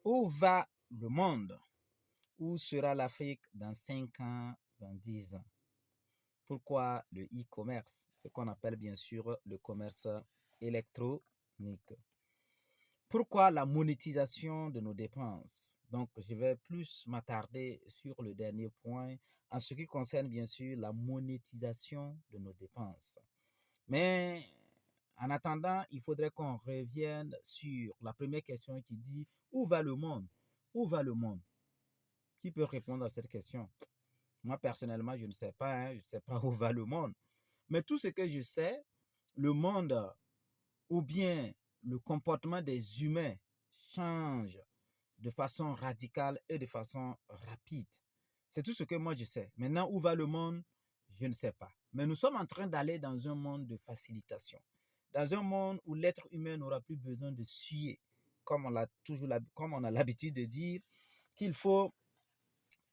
Où va le monde? Où sera l'Afrique dans 5 ans, dans 10 ans? Pourquoi le e-commerce? Ce qu'on appelle bien sûr le commerce électronique. Pourquoi la monétisation de nos dépenses? Donc, je vais plus m'attarder sur le dernier point en ce qui concerne bien sûr la monétisation de nos dépenses. Mais en attendant, il faudrait qu'on revienne sur la première question qui dit où va le monde? Où va le monde? Qui peut répondre à cette question? Moi, personnellement, je ne sais pas, je ne sais pas où va le monde. Mais tout ce que je sais, le monde ou bien le comportement des humains change de façon radicale et de façon rapide. C'est tout ce que moi je sais. Maintenant, où va le monde? Je ne sais pas. Mais nous sommes en train d'aller dans un monde de facilitation. Dans un monde où l'être humain n'aura plus besoin de suer, comme on a l'habitude de dire, qu'il faut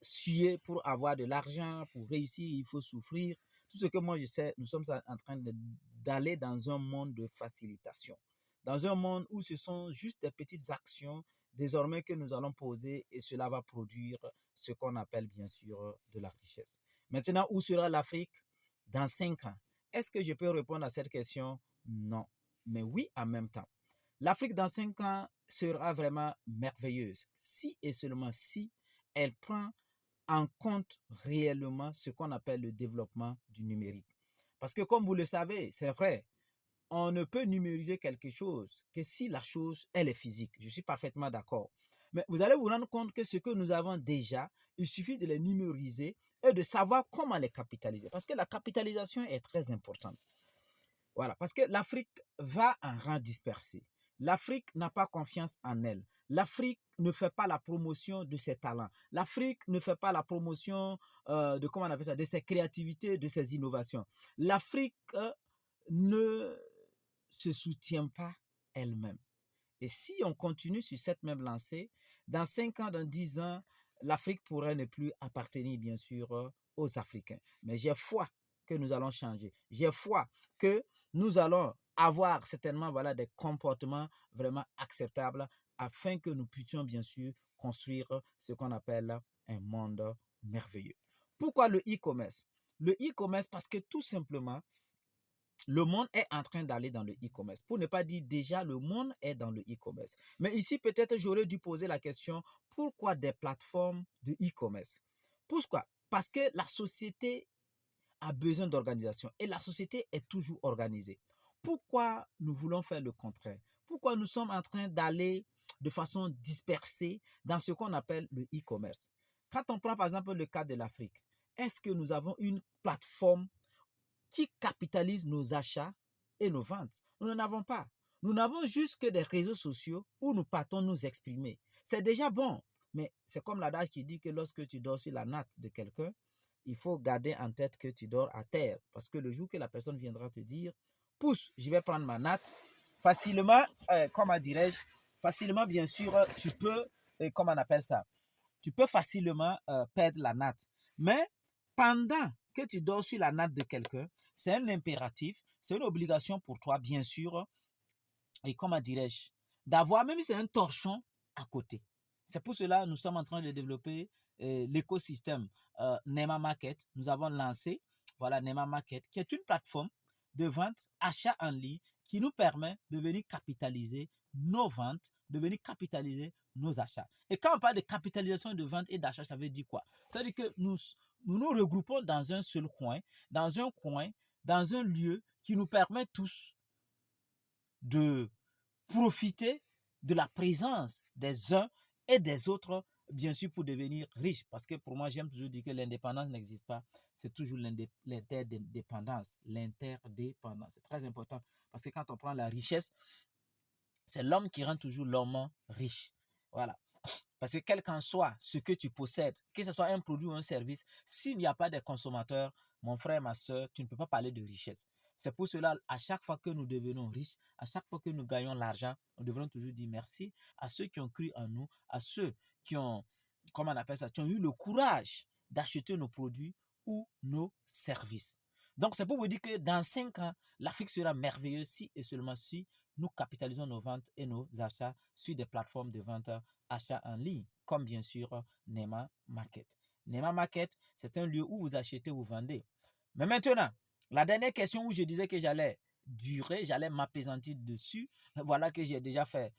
suer pour avoir de l'argent, pour réussir, il faut souffrir. Tout ce que moi je sais, nous sommes en train d'aller dans un monde de facilitation. Dans un monde où ce sont juste des petites actions désormais que nous allons poser et cela va produire ce qu'on appelle bien sûr de la richesse. Maintenant, où sera l'Afrique dans 5 ans? Est-ce que je peux répondre à cette question? Non. Mais oui en même temps. L'Afrique dans 5 ans sera vraiment merveilleuse si et seulement si elle prend en compte réellement ce qu'on appelle le développement du numérique. Parce que comme vous le savez, c'est vrai, on ne peut numériser quelque chose que si la chose, elle est physique. Je suis parfaitement d'accord. Mais vous allez vous rendre compte que ce que nous avons déjà, il suffit de les numériser et de savoir comment les capitaliser. Parce que la capitalisation est très importante. Voilà, parce que l'Afrique va en rang dispersé. L'Afrique n'a pas confiance en elle. L'Afrique ne fait pas la promotion de ses talents. L'Afrique ne fait pas la promotion de, comment on appelle ça, de ses créativités, de ses innovations. L'Afrique ne se soutient pas elle-même. Et si on continue sur cette même lancée, dans 5 ans, dans 10 ans, l'Afrique pourrait ne plus appartenir, bien sûr, aux Africains. Mais j'ai foi que nous allons changer. J'ai foi que nous allons avoir certainement voilà, des comportements vraiment acceptables afin que nous puissions, bien sûr, construire ce qu'on appelle un monde merveilleux. Pourquoi le e-commerce? Le e-commerce parce que tout simplement, le monde est en train d'aller dans le e-commerce. Pour ne pas dire déjà, le monde est dans le e-commerce. Mais ici, peut-être, j'aurais dû poser la question, pourquoi des plateformes de e-commerce? Pourquoi? Parce que la société a besoin d'organisation et la société est toujours organisée. Pourquoi nous voulons faire le contraire? Pourquoi nous sommes en train d'aller de façon dispersée dans ce qu'on appelle le e-commerce? Quand on prend par exemple le cas de l'Afrique, est-ce que nous avons une plateforme qui capitalise nos achats et nos ventes? Nous n'en avons pas. Nous n'avons juste que des réseaux sociaux où nous partons nous exprimer. C'est déjà bon, mais c'est comme l'adage qui dit que lorsque tu dors sur la natte de quelqu'un, il faut garder en tête que tu dors à terre. Parce que le jour que la personne viendra te dire, pousse, je vais prendre ma natte, facilement, comment dirais-je, facilement, bien sûr, tu peux, comment on appelle ça, tu peux facilement perdre la natte. Mais pendant que tu dors sur la natte de quelqu'un, c'est un impératif, c'est une obligation pour toi, bien sûr, et comment dirais-je, d'avoir, même si c'est un torchon, à côté. C'est pour cela que nous sommes en train de développer l'écosystème Nema Market. Nous avons lancé, voilà, Nema Market, qui est une plateforme de vente, achat en ligne, qui nous permet de venir capitaliser nos ventes, de venir capitaliser nos achats. Et quand on parle de capitalisation de vente et d'achat, ça veut dire quoi? Ça veut dire que nous regroupons dans un seul coin, dans un lieu qui nous permet tous de profiter de la présence des uns et des autres, bien sûr, pour devenir riche. Parce que pour moi, j'aime toujours dire que l'indépendance n'existe pas. C'est toujours l'interdépendance. L'interdépendance. C'est très important. Parce que quand on prend la richesse, c'est l'homme qui rend toujours l'homme riche. Voilà. Parce que quel qu'en soit ce que tu possèdes, que ce soit un produit ou un service, s'il n'y a pas de consommateurs, mon frère, ma soeur, tu ne peux pas parler de richesse. C'est pour cela, à chaque fois que nous devenons riches, à chaque fois que nous gagnons l'argent, nous devrons toujours dire merci à ceux qui ont cru en nous, à ceux qui ont, comment on appelle ça, qui ont eu le courage d'acheter nos produits ou nos services. Donc, c'est pour vous dire que dans 5 ans, l'Afrique sera merveilleuse si et seulement si nous capitalisons nos ventes et nos achats sur des plateformes de vente achats en ligne, comme bien sûr Nema Market. Nema Market, c'est un lieu où vous achetez, vous vendez. Mais maintenant, la dernière question où je disais que j'allais j'allais m'apaisantir dessus, voilà que j'ai déjà fait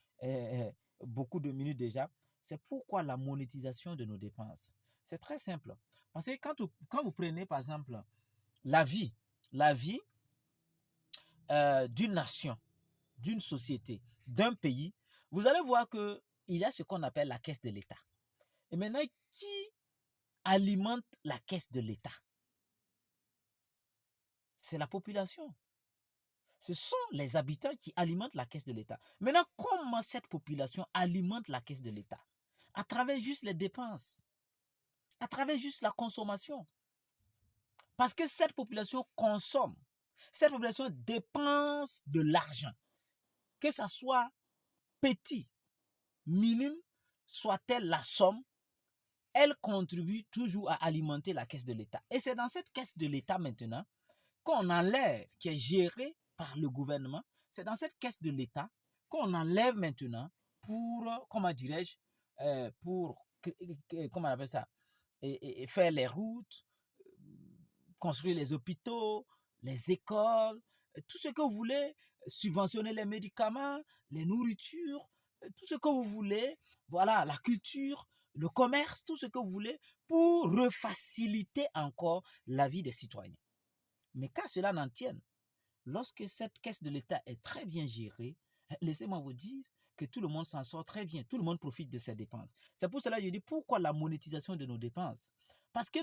beaucoup de minutes déjà, c'est pourquoi la monétisation de nos dépenses. C'est très simple. Parce que quand vous prenez par exemple la vie, la vie d'une nation, d'une société, d'un pays, vous allez voir qu'il y a ce qu'on appelle la caisse de l'État. Et maintenant, qui alimente la caisse de l'État? C'est la population. Ce sont les habitants qui alimentent la caisse de l'État. Maintenant, comment cette population alimente la caisse de l'État? À travers juste les dépenses, à travers juste la consommation. Parce que cette population consomme, cette population dépense de l'argent, que ça soit petit, minime, soit-elle la somme, elle contribue toujours à alimenter la caisse de l'État. Et c'est dans cette caisse de l'État maintenant qu'on enlève, qui est gérée par le gouvernement, c'est dans cette caisse de l'État qu'on enlève maintenant pour, comment dirais-je, pour, comment on appelle ça, et faire les routes, construire les hôpitaux, les écoles, tout ce que vous voulez, subventionner les médicaments, les nourritures, tout ce que vous voulez, voilà, la culture, le commerce, tout ce que vous voulez, pour refaciliter encore la vie des citoyens. Mais qu'à cela n'en tienne, lorsque cette caisse de l'État est très bien gérée, laissez-moi vous dire que tout le monde s'en sort très bien, tout le monde profite de ses dépenses. C'est pour cela que je dis pourquoi la monétisation de nos dépenses. Parce que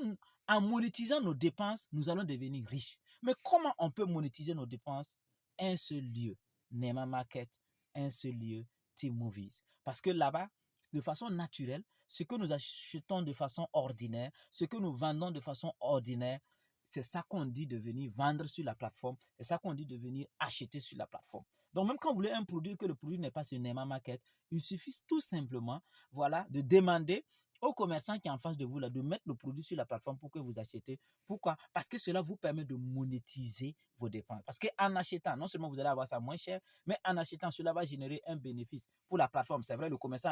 en monétisant nos dépenses, nous allons devenir riches. Mais comment on peut monétiser nos dépenses? Un seul lieu, Nema Market, un seul lieu, T-Movies. Parce que là-bas, de façon naturelle, ce que nous achetons de façon ordinaire, ce que nous vendons de façon ordinaire, c'est ça qu'on dit de venir vendre sur la plateforme, c'est ça qu'on dit de venir acheter sur la plateforme. Donc même quand vous voulez un produit, que le produit n'est pas sur Nema Market, il suffit tout simplement, voilà, de demander au commerçant qui est en face de vous là, de mettre le produit sur la plateforme pour que vous achetez. Pourquoi? Parce que cela vous permet de monétiser vos dépenses. Parce qu'en achetant, non seulement vous allez avoir ça moins cher, mais en achetant, cela va générer un bénéfice pour la plateforme. C'est vrai, le commerçant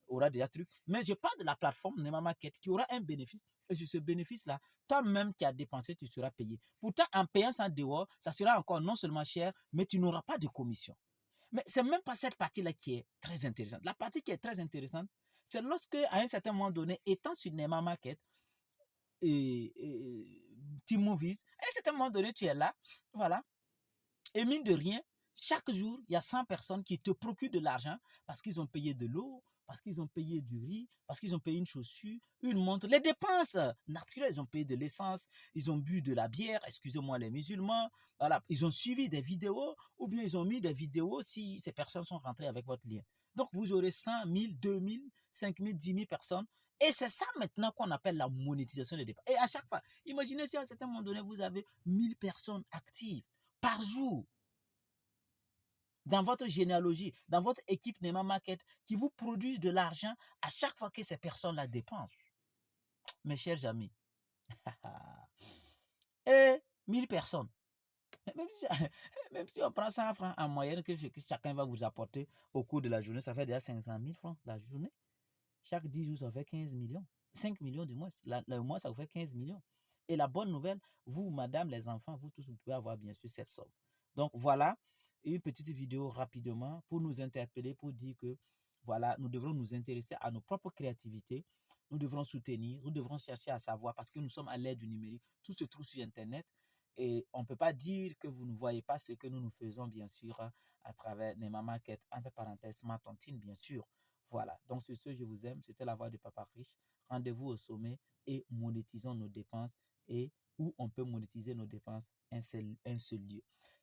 aura déjà ce truc, mais je parle de la plateforme Nema Market qui aura un bénéfice. Et sur ce bénéfice-là, toi-même qui as dépensé, tu seras payé. Pourtant, en payant ça dehors, ça sera encore non seulement cher, mais tu n'auras pas de commission. Mais c'est même pas cette partie-là qui est très intéressante. La partie qui est très intéressante, c'est lorsque, à un certain moment donné, étant sur Nema Market et T-Movies, à un certain moment donné, tu es là, voilà, et mine de rien, chaque jour, il y a 100 personnes qui te procurent de l'argent parce qu'ils ont payé de l'eau, parce qu'ils ont payé du riz, parce qu'ils ont payé une chaussure, une montre, les dépenses naturelles. Ils ont payé de l'essence, ils ont bu de la bière, excusez-moi les musulmans, voilà, ils ont suivi des vidéos ou bien ils ont mis des vidéos si ces personnes sont rentrées avec votre lien. Donc vous aurez 100 000, 2 000, 5 000, 10 000 personnes. Et c'est ça maintenant qu'on appelle la monétisation des dépenses. Et à chaque fois, imaginez si à un certain moment donné, vous avez 1000 personnes actives par jour dans votre généalogie, dans votre équipe Nema Market, qui vous produisent de l'argent à chaque fois que ces personnes-là dépensent. Mes chers amis, et 1000 personnes, même si, même si on prend 100 francs en moyenne que chacun va vous apporter au cours de la journée, ça fait déjà 500 000 francs la journée. Chaque 10 jours, ça fait 15 millions. 5 millions du mois. Le mois, ça vous fait 15 millions. Et la bonne nouvelle, vous, madame, les enfants, vous tous, vous pouvez avoir bien sûr cette somme. Donc voilà, une petite vidéo rapidement pour nous interpeller, pour dire que voilà, nous devrons nous intéresser à nos propres créativités. Nous devrons soutenir, nous devrons chercher à savoir parce que nous sommes à l'ère du numérique. Tout se trouve sur Internet. Et on ne peut pas dire que vous ne voyez pas ce que nous faisons, bien sûr, à travers Nema Market, entre parenthèses, Smart Tontine, bien sûr. Voilà. Donc, sur ce, je vous aime. C'était la voix de Papa Riche. Rendez-vous au sommet et monétisons nos dépenses et où on peut monétiser nos dépenses, un seul lieu.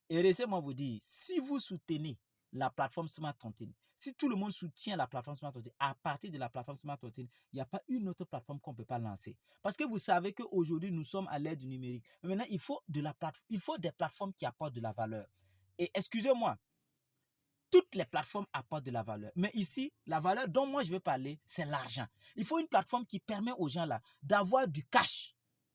Et laissez-moi vous dire, si vous soutenez la plateforme Smart Tontine, si tout le monde soutient la plateforme Smart Tontine, à partir de la plateforme Smart Tontine, il n'y a pas une autre plateforme qu'on ne peut pas lancer. Parce que vous savez qu'aujourd'hui, nous sommes à l'ère du numérique. Mais maintenant, il faut des plateformes qui apportent de la valeur. Et excusez-moi, toutes les plateformes apportent de la valeur. Mais ici, la valeur dont moi je veux parler, c'est l'argent. Il faut une plateforme qui permet aux gens là d'avoir du cash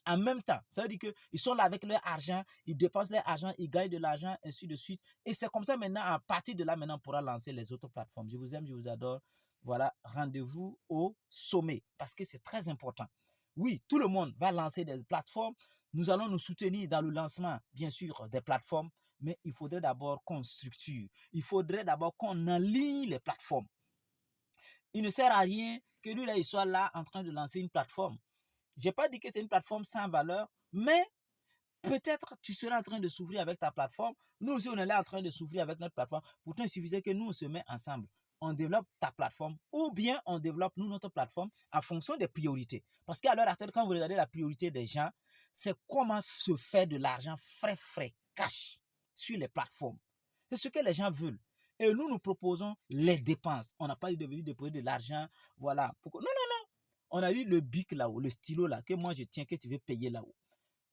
en même temps. Ça veut dire qu'ils sont là avec leur argent, ils dépensent leur argent, ils gagnent de l'argent, ainsi de suite. Et c'est comme ça maintenant, à partir de là, maintenant, on pourra lancer les autres plateformes. Je vous aime, je vous adore. Voilà, rendez-vous au sommet parce que c'est très important. Oui, tout le monde va lancer des plateformes. Nous allons nous soutenir dans le lancement, bien sûr, des plateformes, mais il faudrait d'abord qu'on structure. Il faudrait d'abord qu'on aligne les plateformes. Il ne sert à rien que lui, là, il soit là en train de lancer une plateforme. Je n'ai pas dit que c'est une plateforme sans valeur, mais peut-être tu seras en train de s'ouvrir avec ta plateforme. Nous aussi, on est là en train de s'ouvrir avec notre plateforme. Pourtant, il suffisait que nous, on se met ensemble. On développe ta plateforme ou bien on développe, nous, notre plateforme en fonction des priorités. Parce qu'à l'heure actuelle, quand vous regardez la priorité des gens, c'est comment se faire de l'argent frais, cash sur les plateformes. C'est ce que les gens veulent. Et nous, nous proposons les dépenses. On n'a pas dit de venir déposer de l'argent. Voilà. Pourquoi? Non, non, non. On a dit le bic là-haut, le stylo là, que moi je tiens, que tu veux payer là-haut.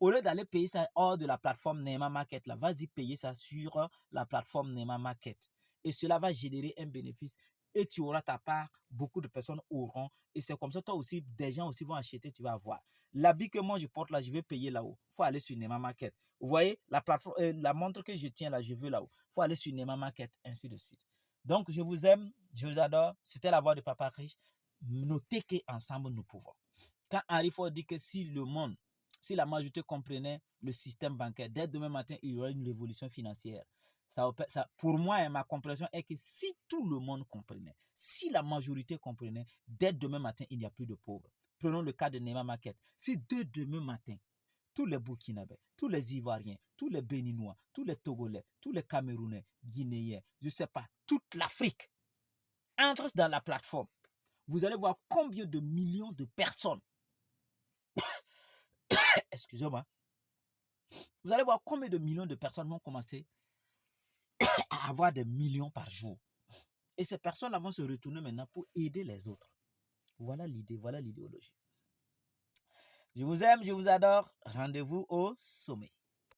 Au lieu d'aller payer ça hors de la plateforme Neymar Market, là, vas-y payer ça sur la plateforme Neymar Market. Et cela va générer un bénéfice et tu auras ta part, beaucoup de personnes auront. Et c'est comme ça, toi aussi, des gens aussi vont acheter, tu vas avoir. L'habit que moi je porte là, je vais payer là-haut. Il faut aller sur Neymar Market. Vous voyez, la plateforme, la montre que je tiens là, je veux là-haut. Il faut aller sur Neymar Market, ainsi de suite. Donc, je vous aime, je vous adore. C'était la voix de Papa Riche. Notez qu'ensemble, nous pouvons. Quand Henry Ford dit que si la majorité comprenait le système bancaire, dès demain matin, il y aurait une révolution financière. Pour moi, ma compréhension est que si tout le monde comprenait, si la majorité comprenait, dès demain matin, il n'y a plus de pauvres. Prenons le cas de Neymar Market. Si dès demain matin, tous les Burkinabés, tous les Ivoiriens, tous les Béninois, tous les Togolais, tous les Camerounais, Guinéens, je ne sais pas, toute l'Afrique entre dans la plateforme, vous allez voir combien de millions de personnes, excusez-moi, vous allez voir combien de millions de personnes vont commencer à avoir des millions par jour. Et ces personnes-là vont se retourner maintenant pour aider les autres. Voilà l'idée, voilà l'idéologie. Je vous aime, je vous adore. Rendez-vous au sommet.